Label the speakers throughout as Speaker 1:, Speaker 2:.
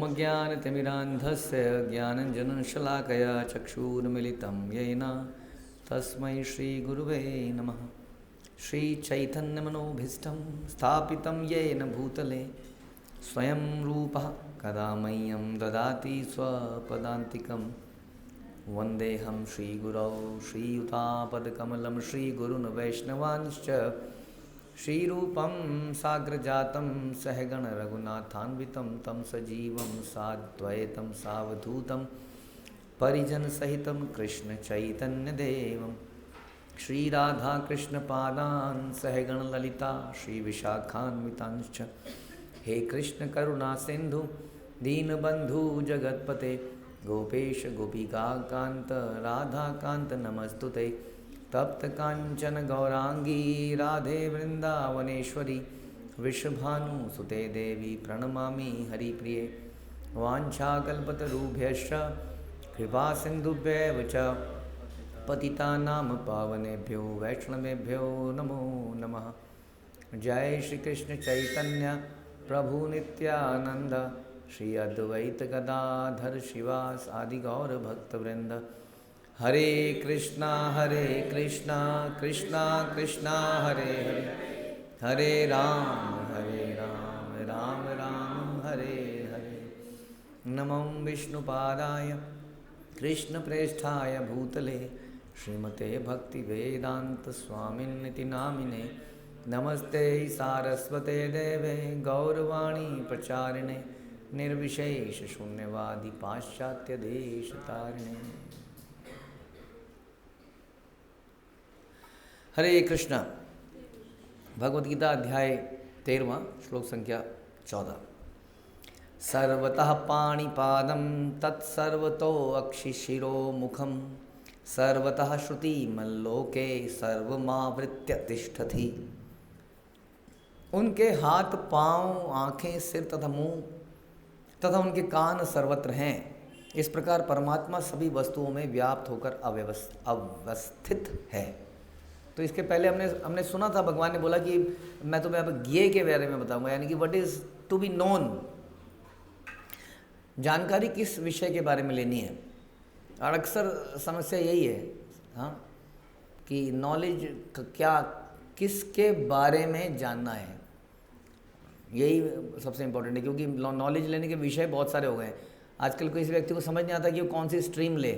Speaker 1: ओमज्ञानतिमिरान्धस्य ज्ञानञ्जनशलाकया चक्षुर्मिलितं येन तस्मै श्रीगुरुवे नमः। श्रीचैतन्यमनोभीष्टं स्थापितं येन भूतले स्वयं रूपः कदा मह्यं ददाति स्वपदान्तिकं। वन्देऽहं श्रीगुरौ श्रीयुतापदकमलं श्रीगुरुन् वैष्णवांश्च श्रीरूपं साग्रजातं सहगण रघुनाथान्वितं तं सजीवं साद्वैतं सावधूतं परिजनसहितं कृष्णचैतन्यदेवं श्रीराधाकृष्णपादान् सहगण ललिता श्रीविशाखान्वितांश्च। हे कृष्ण करुणा सिंधु दीनबंधु जगतपते गोपेश गोपिकाकांत राधाकांत नमस्तुते। तप्त कांचन गौरांगी राधे वृंदावनेश्वरी विश्वभानुसुते देवी प्रणमामि हरिप्रिये। वाञ्छाकल्पतरुभ्यश्च कृपा सिन्धुभ्येव च पतितानां पावनेभ्यो वैष्णवेभ्यो नमो नमः। जय श्री कृष्ण चैतन्य प्रभु नित्यानंद श्री अद्वैत गदाधर शिवास आदि गौर भक्तवृंद। हरे कृष्णा कृष्णा कृष्णा हरे हरे, हरे राम राम राम हरे हरे। नमो विष्णुपादाय कृष्णप्रेष्ठाय भूतले श्रीमते भक्तिवेदांत स्वामिन्निति नामिने। नमस्ते सारस्वते देवे गौरवाणी प्रचारिणे निर्विशेष शून्यवादी पाश्चात्य देश तारिणे। हरे कृष्ण। भगवद गीता अध्याय 13 श्लोक संख्या 14। सर्वतः पाणिपादं तत्सर्वतो अक्षिशिरो मुखं सर्वतः श्रुतिमल्लोके सर्वमावृत्य तिष्ठति। उनके हाथ पांव आँखें सिर तथा मुंह तथा उनके कान सर्वत्र हैं। इस प्रकार परमात्मा सभी वस्तुओं में व्याप्त होकर अवस्थित है। तो इसके पहले हमने सुना था, भगवान ने बोला कि मैं तुम्हें अब ज्ञेय के बारे में बताऊंगा, यानी कि what is to be known. जानकारी किस विषय के बारे में लेनी है। और अक्सर समस्या यही है हाँ कि नॉलेज क्या, किसके बारे में जानना है, यही सबसे इम्पोर्टेंट है। क्योंकि नॉलेज लेने के विषय बहुत सारे हो गए हैं। आजकल किसी व्यक्ति को समझ नहीं आता कि वो कौन सी स्ट्रीम ले,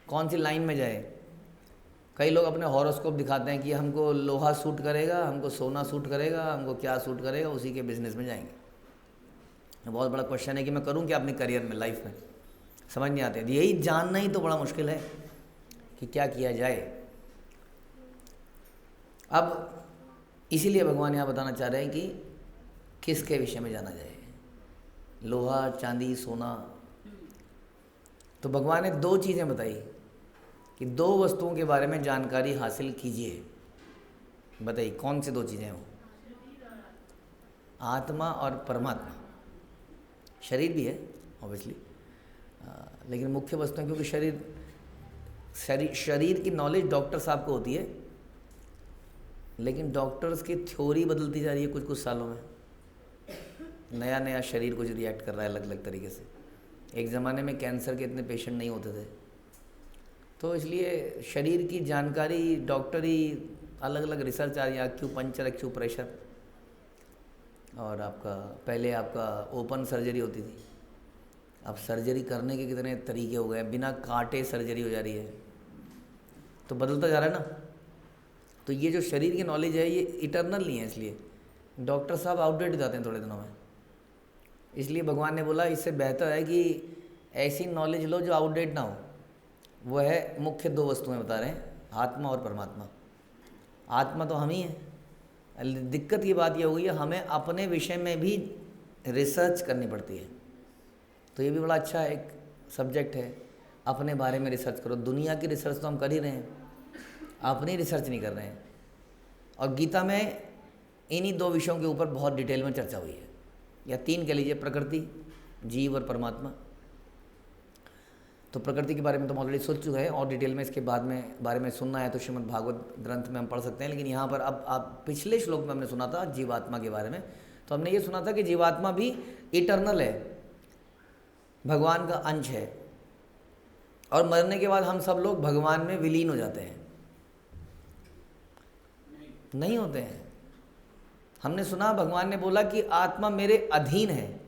Speaker 1: कौन सी लाइन में जाए। कई लोग अपने हॉरोस्कोप दिखाते हैं कि हमको लोहा सूट करेगा, हमको सोना सूट करेगा, हमको क्या सूट करेगा, उसी के बिजनेस में जाएंगे। बहुत बड़ा क्वेश्चन है कि मैं करूं क्या अपने करियर में, लाइफ में, समझ नहीं आते। यही जानना ही तो बड़ा मुश्किल है कि क्या किया जाए। अब इसीलिए भगवान यहाँ बताना चाह रहे हैं कि किसके विषय में जाना जाए, लोहा चांदी सोना। तो भगवान ने 2 चीज़ें बताई कि 2 वस्तुओं के बारे में जानकारी हासिल कीजिए। बताइए कौन सी 2 चीज़ें हो? आत्मा और परमात्मा। शरीर भी है ऑब्वियसली, लेकिन मुख्य वस्तुएं, क्योंकि शरीर की नॉलेज डॉक्टर साहब को होती है, लेकिन डॉक्टर्स की थ्योरी बदलती जा रही है कुछ सालों में। नया नया शरीर कुछ रिएक्ट कर रहा है अलग अलग तरीके से। एक ज़माने में कैंसर के इतने पेशेंट नहीं होते थे, तो इसलिए शरीर की जानकारी डॉक्टरी अलग अलग रिसर्च आ रही है। एक्यूपंक्चर, एक्यूप्रेशर, और आपका पहले आपका ओपन सर्जरी होती थी, अब सर्जरी करने के कितने तरीके हो गए, बिना काटे सर्जरी हो जा रही है। तो बदलता जा रहा है ना। तो ये जो शरीर की नॉलेज है ये इटर्नल नहीं है, इसलिए डॉक्टर साहब आउटडेट हो जाते हैं थोड़े दिनों में। इसलिए भगवान ने बोला इससे बेहतर है कि ऐसी नॉलेज लो जो आउटडेट ना हो। वो है मुख्य 2 वस्तुएं बता रहे हैं, आत्मा और परमात्मा। आत्मा तो हम ही हैं। दिक्कत की बात यह हो गई है, हमें अपने विषय में भी रिसर्च करनी पड़ती है। तो ये भी बड़ा अच्छा एक सब्जेक्ट है, अपने बारे में रिसर्च करो। दुनिया की रिसर्च तो हम कर ही रहे हैं, अपनी रिसर्च नहीं कर रहे हैं। और गीता में इन्हीं 2 विषयों के ऊपर बहुत डिटेल में चर्चा हुई है, या 3 कह लीजिए, प्रकृति, जीव और परमात्मा। तो प्रकृति के बारे में तो ऑलरेडी सोच चुके हैं, और डिटेल में इसके बारे में सुनना है तो श्रीमद् भागवत ग्रंथ में हम पढ़ सकते हैं। लेकिन यहाँ पर अब आप पिछले श्लोक में हमने सुना था जीवात्मा के बारे में, तो हमने ये सुना था कि जीवात्मा भी इटर्नल है, भगवान का अंश है, और मरने के बाद हम सब लोग भगवान में विलीन हो जाते हैं? नहीं होते हैं। हमने सुना, भगवान ने बोला कि आत्मा मेरे अधीन है।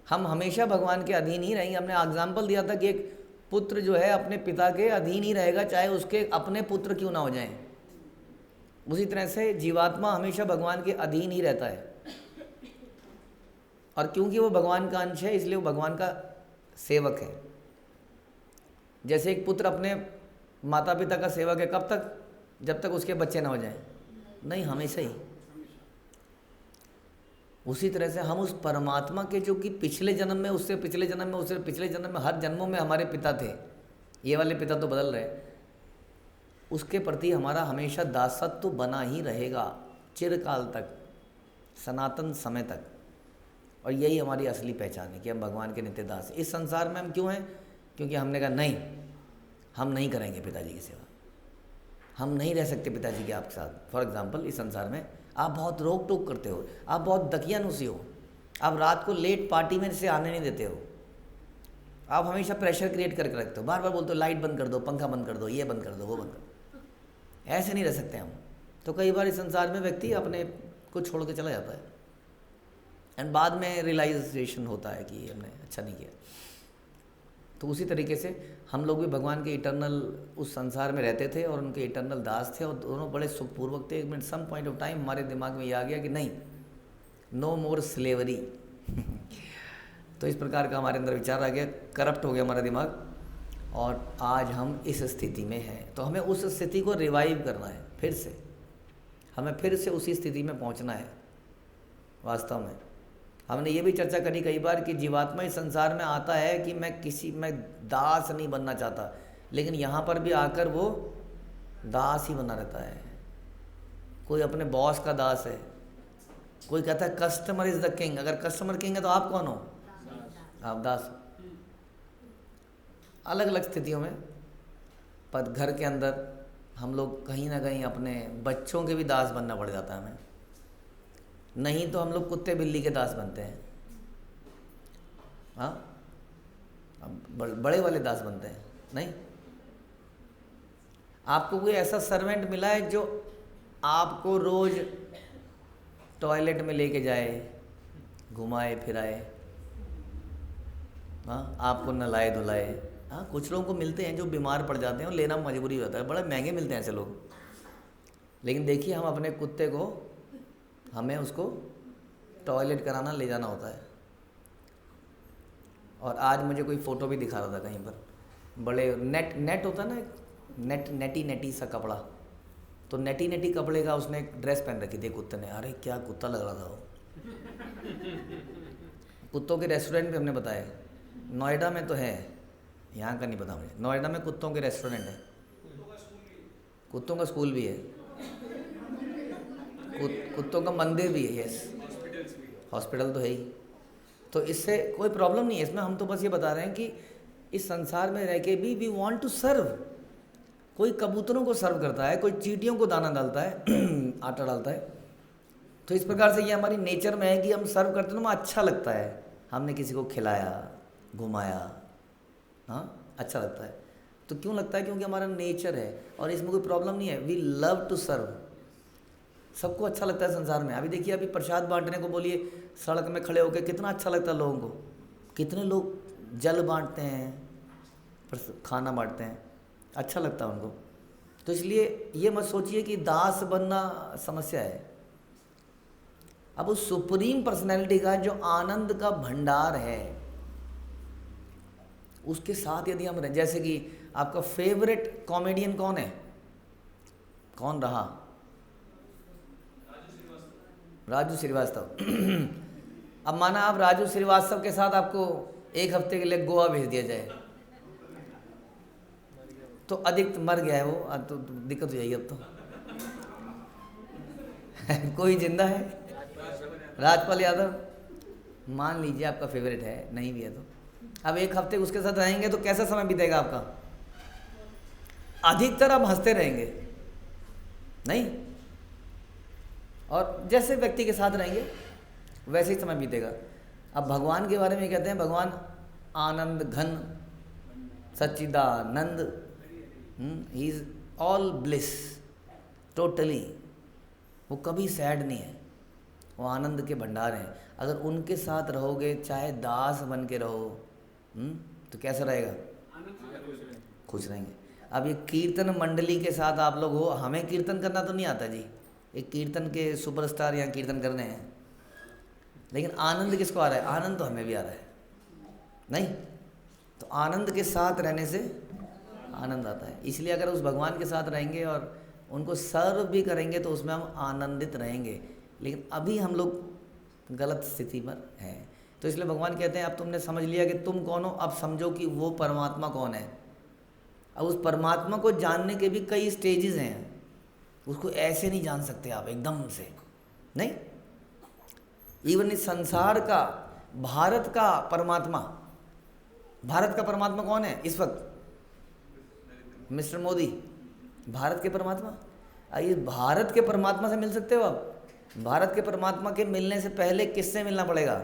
Speaker 1: हम हमेशा भगवान के अधीन ही रहेंगे। हमने एग्जाम्पल दिया था कि एक पुत्र जो है अपने पिता के अधीन ही रहेगा, चाहे उसके अपने पुत्र क्यों ना हो जाएं। उसी तरह से जीवात्मा हमेशा भगवान के अधीन ही रहता है, और क्योंकि वो भगवान का अंश है इसलिए वो भगवान का सेवक है। जैसे एक पुत्र अपने माता पिता का सेवक है, कब तक? जब तक उसके बच्चे ना हो जाएं। नहीं, हमेशा ही। उसी तरह से हम उस परमात्मा के, जो कि पिछले जन्म में, उससे पिछले जन्म में, उससे पिछले जन्म में, हर जन्मों में हमारे पिता थे, ये वाले पिता तो बदल रहे, उसके प्रति हमारा हमेशा दासत्व बना ही रहेगा, चिरकाल तक, सनातन समय तक। और यही हमारी असली पहचान है कि हम भगवान के नित्य दास हैं। इस संसार में हम क्यों हैं? क्योंकि हमने कहा नहीं, हम नहीं करेंगे पिताजी की सेवा, हम नहीं रह सकते पिताजी के आपके साथ। फॉर एग्जाम्पल, इस संसार में आप बहुत रोक टोक करते हो, आप बहुत दकियानुसी हो, आप रात को लेट पार्टी में से आने नहीं देते हो, आप हमेशा प्रेशर क्रिएट करके रखते हो, बार बार बोलते हो लाइट बंद कर दो, पंखा बंद कर दो, ये बंद कर दो, वो बंद कर दो। ऐसे नहीं रह सकते हम। तो कई बार इस संसार में व्यक्ति अपने को छोड़ के चला जाता है, एंड बाद में रियलाइजेशन होता है कि हमने अच्छा नहीं किया। तो उसी तरीके से हम लोग भी भगवान के इटर्नल उस संसार में रहते थे और उनके इटर्नल दास थे, और दोनों बड़े सुखपूर्वक थे। एक minute some point of time हमारे दिमाग में ये आ गया कि नहीं, नो मोर स्लेवरी। तो इस प्रकार का हमारे अंदर विचार आ गया, करप्ट हो गया हमारा दिमाग, और आज हम इस स्थिति में हैं। तो हमें उस स्थिति को रिवाइव करना है, फिर से हमें फिर से उसी स्थिति में पहुंचना है। वास्तव में हमने ये भी चर्चा करी कई बार कि जीवात्मा इस संसार में आता है कि मैं दास नहीं बनना चाहता, लेकिन यहाँ पर भी आकर वो दास ही बना रहता है। कोई अपने बॉस का दास है, कोई कहता है कस्टमर इज़ द किंग। अगर कस्टमर किंग है तो आप कौन हो? आप दास हो। अलग अलग स्थितियों में, पर घर के अंदर हम लोग कहीं ना कहीं अपने बच्चों के भी दास बनना पड़ जाता है हमें। नहीं तो हम लोग कुत्ते बिल्ली के दास बनते हैं। हाँ, बड़े वाले दास बनते हैं। नहीं, आपको कोई ऐसा सर्वेंट मिला है जो आपको रोज टॉयलेट में लेके जाए, घुमाए फिराए, हाँ, आपको नहलाए धुलाए? हाँ, कुछ लोगों को मिलते हैं जो बीमार पड़ जाते हैं और लेना मजबूरी होता है, बड़े महंगे मिलते हैं ऐसे लोग। लेकिन देखिए, हम अपने कुत्ते को, हमें उसको टॉयलेट कराना ले जाना होता है। और आज मुझे कोई फ़ोटो भी दिखा रहा था कहीं पर, बड़े नेट होता है ना, नेटी सा कपड़ा, तो नेटी कपड़े का उसने एक ड्रेस पहन रखी थी कुत्ते ने। अरे क्या कुत्ता लग रहा था वो। कुत्तों के रेस्टोरेंट भी हमने बताया, नोएडा में तो है, यहाँ का नहीं पता मुझे। नोएडा में कुत्तों के रेस्टोरेंट है, कुत्तों का स्कूल भी है, कुत्तों का मंदिर भी है। यस, हॉस्पिटल तो है ही। तो इससे कोई प्रॉब्लम नहीं है इसमें। हम तो बस ये बता रहे हैं कि इस संसार में रह के भी वी वांट टू सर्व। कोई कबूतरों को सर्व करता है, कोई चींटियों को दाना डालता है, आटा डालता है। तो इस प्रकार से ये हमारी नेचर में है कि हम सर्व करते हैं तो हमें अच्छा लगता है, हमने किसी को खिलाया, घुमाया, हाँ, अच्छा लगता है। तो क्यों लगता है? क्योंकि हमारा नेचर है, और इसमें कोई प्रॉब्लम नहीं है। We love to serve. सबको अच्छा लगता है संसार में। अभी देखिए, अभी प्रसाद बांटने को बोलिए, सड़क में खड़े होकर कितना अच्छा लगता है लोगों को। कितने लोग जल बांटते हैं, खाना बांटते हैं, अच्छा लगता है उनको। तो इसलिए ये मत सोचिए कि दास बनना समस्या है। अब उस सुप्रीम पर्सनैलिटी का जो आनंद का भंडार है, उसके साथ यदि हम रहें, जैसे कि आपका फेवरेट कॉमेडियन कौन है, कौन रहा? राजू श्रीवास्तव। अब माना आप राजू श्रीवास्तव के साथ आपको एक हफ्ते के लिए गोवा भेज दिया जाए, तो अधिक मर गया है वो, तो दिक्कत हो जाएगी अब तो। कोई जिंदा है? राजपाल यादव मान लीजिए आपका फेवरेट है, नहीं भी है तो अब एक हफ्ते उसके साथ रहेंगे तो कैसा समय बीतेगा आपका? अधिकतर आप हंसते रहेंगे, नहीं? और जैसे व्यक्ति के साथ रहेंगे वैसे ही समय बीतेगा। अब भगवान के बारे में कहते हैं, भगवान आनंद घन सच्चिदानंद, he is all bliss totally. वो कभी सैड नहीं है, वो आनंद के भंडार हैं। अगर उनके साथ रहोगे, चाहे दास बन के रहो, तो कैसा रहेगा? खुश रहेंगे। अब ये कीर्तन मंडली के साथ आप लोग हो, हमें कीर्तन करना तो नहीं आता जी, एक कीर्तन के सुपरस्टार यहाँ कीर्तन करने हैं, लेकिन आनंद किसको आ रहा है? आनंद तो हमें भी आ रहा है, नहीं? तो आनंद के साथ रहने से आनंद आता है। इसलिए अगर उस भगवान के साथ रहेंगे और उनको सर्व भी करेंगे तो उसमें हम आनंदित रहेंगे। लेकिन अभी हम लोग गलत स्थिति पर हैं, तो इसलिए भगवान कहते हैं अब तुमने समझ लिया कि तुम कौन हो, अब समझो कि वो परमात्मा कौन है। अब उस परमात्मा को जानने के भी कई स्टेजेस हैं, उसको ऐसे नहीं जान सकते आप एकदम से, नहीं। इवन इस संसार का, भारत का परमात्मा, भारत का परमात्मा कौन है इस वक्त? मिस्टर मोदी भारत के परमात्मा। ये भारत के परमात्मा से मिल सकते हो आप? भारत के परमात्मा के मिलने से पहले किससे मिलना पड़ेगा?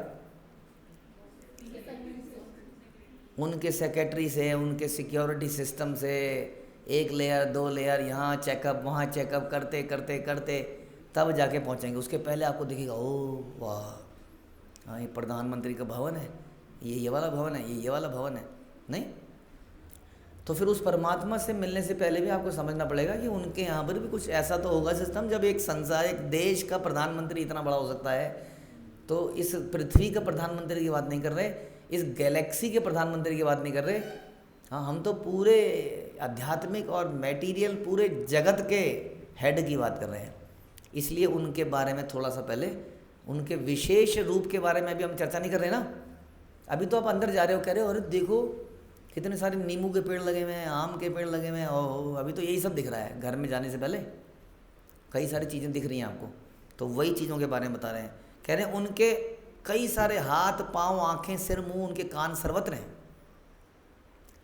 Speaker 1: उनके सेक्रेटरी से, उनके सिक्योरिटी सिस्टम से, एक लेयर दो लेयर, यहाँ चेकअप वहाँ चेकअप करते करते करते तब जाके पहुँचेंगे। उसके पहले आपको दिखेगा ओ वाह, हाँ ये प्रधानमंत्री का भवन है, ये वाला भवन है, ये वाला भवन है, नहीं? तो फिर उस परमात्मा से मिलने से पहले भी आपको समझना पड़ेगा कि उनके यहाँ पर भी कुछ ऐसा तो होगा सिस्टम। जब एक संसार, एक देश का प्रधानमंत्री इतना बड़ा हो सकता है, तो इस पृथ्वी का प्रधानमंत्री की बात नहीं कर रहे, इस गैलेक्सी के प्रधानमंत्री की बात नहीं कर रहे। हाँ, हम तो पूरे आध्यात्मिक और मटेरियल पूरे जगत के हेड की बात कर रहे हैं। इसलिए उनके बारे में थोड़ा सा पहले, उनके विशेष रूप के बारे में भी हम चर्चा नहीं कर रहे ना। अभी तो आप अंदर जा रहे हो, कह रहे हो अरे देखो कितने सारे नींबू के पेड़ लगे हुए हैं, आम के पेड़ लगे हुए हैं, ओह अभी तो यही सब दिख रहा है। घर में जाने से पहले कई सारी चीज़ें दिख रही हैं आपको, तो वही चीज़ों के बारे में बता रहे हैं। कह रहे हैं उनके कई सारे हाथ पाँव आँखें सिर मुंह, उनके कान सर्वत्र हैं।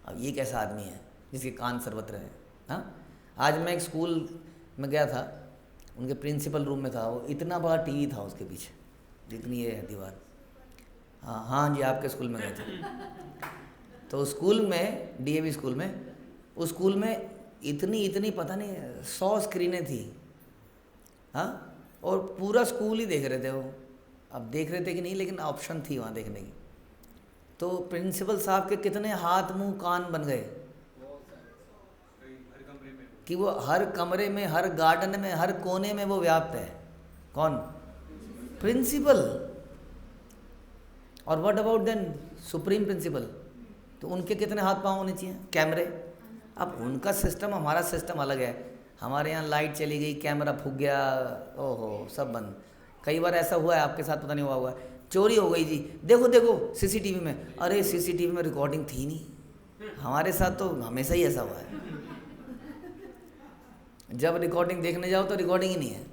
Speaker 1: अब ये कैसा आदमी है जिसके कान सर्वत्र हैं? हाँ, आज मैं एक स्कूल में गया था, उनके प्रिंसिपल रूम में था, वो इतना बड़ा टीवी था उसके पीछे, जितनी ये है दीवार। हाँ जी, आपके स्कूल में गए थे। तो स्कूल में, डीएवी स्कूल में, उस स्कूल में इतनी पता नहीं 100 स्क्रीनें थी। हाँ, और पूरा स्कूल ही देख रहे थे वो। अब देख रहे थे कि नहीं, लेकिन ऑप्शन थी वहाँ देखने की। तो प्रिंसिपल साहब के कितने हाथ मुंह कान बन गए कि वो हर कमरे में, हर गार्डन में, हर कोने में वो व्याप्त है। कौन? प्रिंसिपल। और what about then supreme principal? तो उनके कितने हाथ पाँव होने चाहिए? कैमरे। अब उनका सिस्टम, हमारा सिस्टम अलग है। हमारे यहाँ लाइट चली गई, कैमरा फूक गया, ओहो सब बंद। कई बार ऐसा हुआ है, आपके साथ पता नहीं हुआ होगा, चोरी हो गई जी, देखो देखो सीसीटीवी में, अरे सीसीटीवी में रिकॉर्डिंग थी नहीं। हमारे साथ तो हमेशा ही ऐसा हुआ है, जब रिकॉर्डिंग देखने जाओ तो रिकॉर्डिंग ही नहीं है,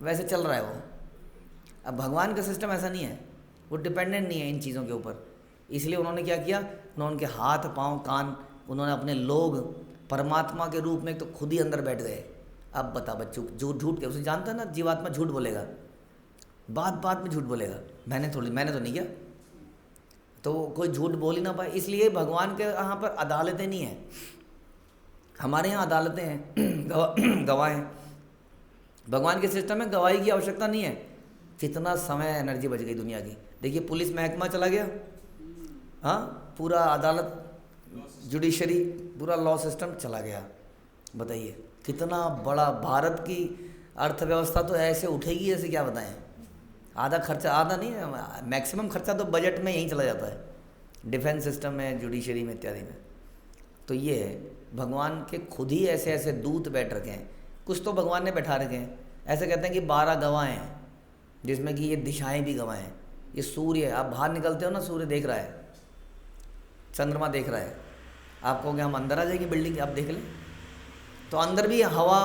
Speaker 1: वैसे चल रहा है वो। अब भगवान का सिस्टम ऐसा नहीं है, वो डिपेंडेंट नहीं है इन चीज़ों के ऊपर। इसलिए उन्होंने क्या किया, उन्होंने उनके हाथ पाँव कान, उन्होंने अपने लोग परमात्मा के रूप में तो खुद ही अंदर बैठ गए। अब बता बच्चों, झूठ के, उसे जानता है ना जीवात्मा झूठ बोलेगा, बात बात में झूठ बोलेगा। मैंने तो नहीं किया, तो कोई झूठ बोल ही ना पाए। इसलिए भगवान के यहाँ पर अदालतें नहीं हैं, हमारे यहाँ अदालतें हैं, गवाह हैं। भगवान के सिस्टम में गवाही की आवश्यकता नहीं है। कितना समय एनर्जी बच गई दुनिया की। देखिए पुलिस महकमा चला गया, हाँ, पूरा अदालत, जुडिशरी, पूरा लॉ सिस्टम चला गया। बताइए कितना बड़ा, भारत की अर्थव्यवस्था तो ऐसे उठेगी जैसे क्या बताएं। आधा खर्चा, आधा नहीं, मैक्सिमम खर्चा तो बजट में यहीं चला जाता है, डिफेंस सिस्टम में, जुडिशरी में, इत्यादि में। तो ये है, भगवान के खुद ही ऐसे ऐसे दूत बैठ रखे हैं। कुछ तो भगवान ने बैठा रखे हैं, ऐसे कहते हैं कि 12 गवाह हैं, जिसमें कि ये दिशाएं भी गवाह हैं। ये सूर्य, आप बाहर निकलते हो ना, सूर्य देख रहा है, चंद्रमा देख रहा है। आप कहोगे हम अंदर आ जाएंगे बिल्डिंग, आप देख लें, तो अंदर भी हवा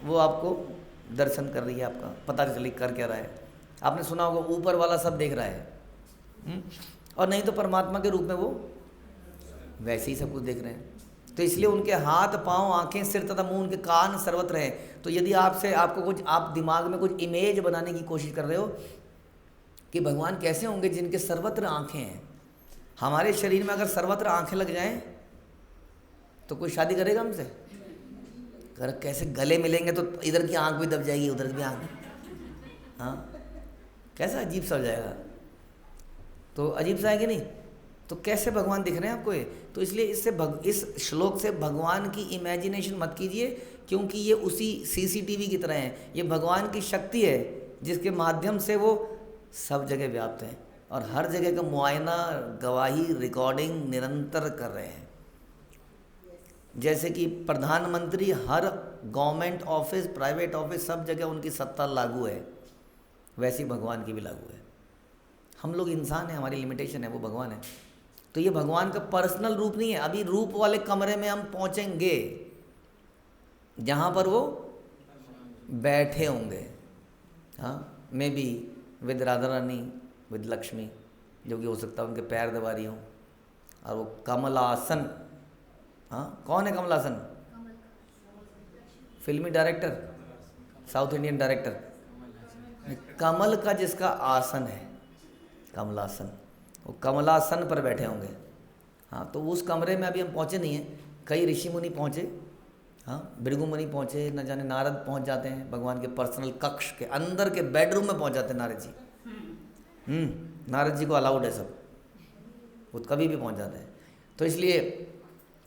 Speaker 1: वो आपको दर्शन कर रही है, आपका पता चली कर क्या रहा है। आपने सुना होगा ऊपर वाला सब देख रहा है, और नहीं तो परमात्मा के रूप में वो वैसे ही सब कुछ देख रहे हैं। तो इसलिए उनके हाथ पाँव आँखें सिर तथा मुंह, उनके कान सर्वत्र हैं। तो यदि आपको कुछ, आप दिमाग में कुछ इमेज बनाने की कोशिश कर रहे हो कि भगवान कैसे होंगे जिनके सर्वत्र आँखें हैं, हमारे शरीर में अगर सर्वत्र आंखें लग जाएं तो कोई शादी करेगा हमसे? अगर कैसे गले मिलेंगे तो इधर की आंख भी दब जाएगी, उधर की भी आंख, हाँ कैसा अजीब सा हो जाएगा। तो अजीब सा है कि नहीं? तो कैसे भगवान दिख रहे हैं आपको ये? तो इसलिए इस श्लोक से भगवान की इमेजिनेशन मत कीजिए, क्योंकि ये उसी सीसीटीवी की तरह है। ये भगवान की शक्ति है जिसके माध्यम से वो सब जगह व्याप्त हैं और हर जगह का मुआयना, गवाही, रिकॉर्डिंग निरंतर कर रहे हैं। जैसे कि प्रधानमंत्री हर गवर्नमेंट ऑफिस, प्राइवेट ऑफिस, सब जगह उनकी सत्ता लागू है, वैसी भगवान की भी लागू है। हम लोग इंसान हैं, हमारी लिमिटेशन है, वो भगवान है। तो ये भगवान का पर्सनल रूप नहीं है। अभी रूप वाले कमरे में हम पहुंचेंगे जहाँ पर वो बैठे होंगे, हाँ, may be with Radha Rani, with Lakshmi, जो कि हो सकता है उनके पैर दबा रही हों, और वो कमलासन, हाँ कौन है कमलासन? फिल्मी डायरेक्टर, साउथ इंडियन डायरेक्टर, कमल का जिसका आसन है, कमलासन, वो कमलासन पर बैठे होंगे। हाँ, तो उस कमरे में अभी हम पहुँचे नहीं हैं। कई ऋषि मुनि पहुँचे, हाँ, भृगु मुनि पहुँचे, न जाने नारद पहुँच जाते हैं भगवान के पर्सनल कक्ष के अंदर के बेडरूम में पहुँच जाते हैं नारद जी। नारद जी को अलाउड है सब, वो कभी भी पहुँच जाते हैं। तो इसलिए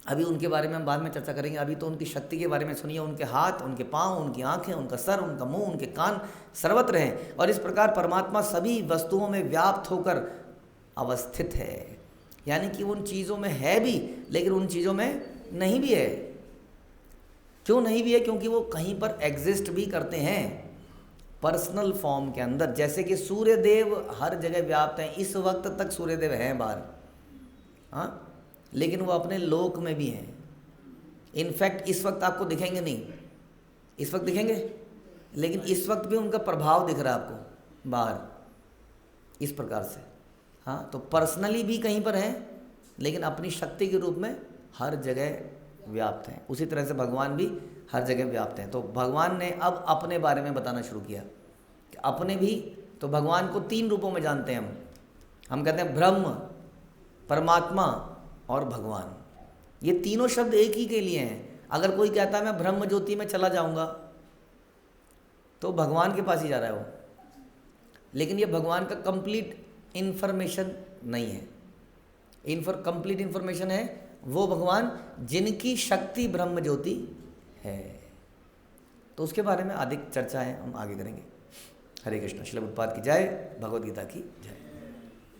Speaker 1: अभी उनके बारे में हम बाद में चर्चा करेंगे। अभी तो उनकी शक्ति के बारे में सुनिए। उनके हाथ, उनके पाँव, उनकी आँखें, उनका सर, उनका मुंह, उनके कान सर्वत्र हैं, और इस प्रकार परमात्मा सभी वस्तुओं में व्याप्त होकर अवस्थित है। यानी कि उन चीज़ों में है भी, लेकिन उन चीज़ों में नहीं भी है। क्यों नहीं भी है? क्योंकि वो कहीं पर एग्जिस्ट भी करते हैं पर्सनल फॉर्म के अंदर। जैसे कि सूर्यदेव हर जगह व्याप्त हैं, इस वक्त तक सूर्यदेव हैं बाहर, हाँ, लेकिन वो अपने लोक में भी हैं। इनफैक्ट इस वक्त आपको दिखेंगे नहीं, इस वक्त दिखेंगे, लेकिन इस वक्त भी उनका प्रभाव दिख रहा है आपको बाहर, इस प्रकार से। हाँ, तो पर्सनली भी कहीं पर हैं, लेकिन अपनी शक्ति के रूप में हर जगह व्याप्त हैं। उसी तरह से भगवान भी हर जगह व्याप्त हैं। तो भगवान ने अब अपने बारे में बताना शुरू किया कि अपने भी, तो भगवान को 3 रूपों में जानते हैं हम कहते हैं ब्रह्म, परमात्मा और भगवान। ये तीनों शब्द एक ही के लिए हैं। अगर कोई कहता है मैं ब्रह्म ज्योति में चला जाऊंगा, तो भगवान के पास ही जा रहा है वो, लेकिन ये भगवान का कंप्लीट इन्फॉर्मेशन नहीं है। कंप्लीट इन्फॉर्मेशन है वो भगवान जिनकी शक्ति ब्रह्म ज्योति है। तो उसके बारे में अधिक चर्चा है, हम आगे करेंगे। हरे कृष्ण। श्रील प्रभुपाद की जय, भगवद गीता की जय।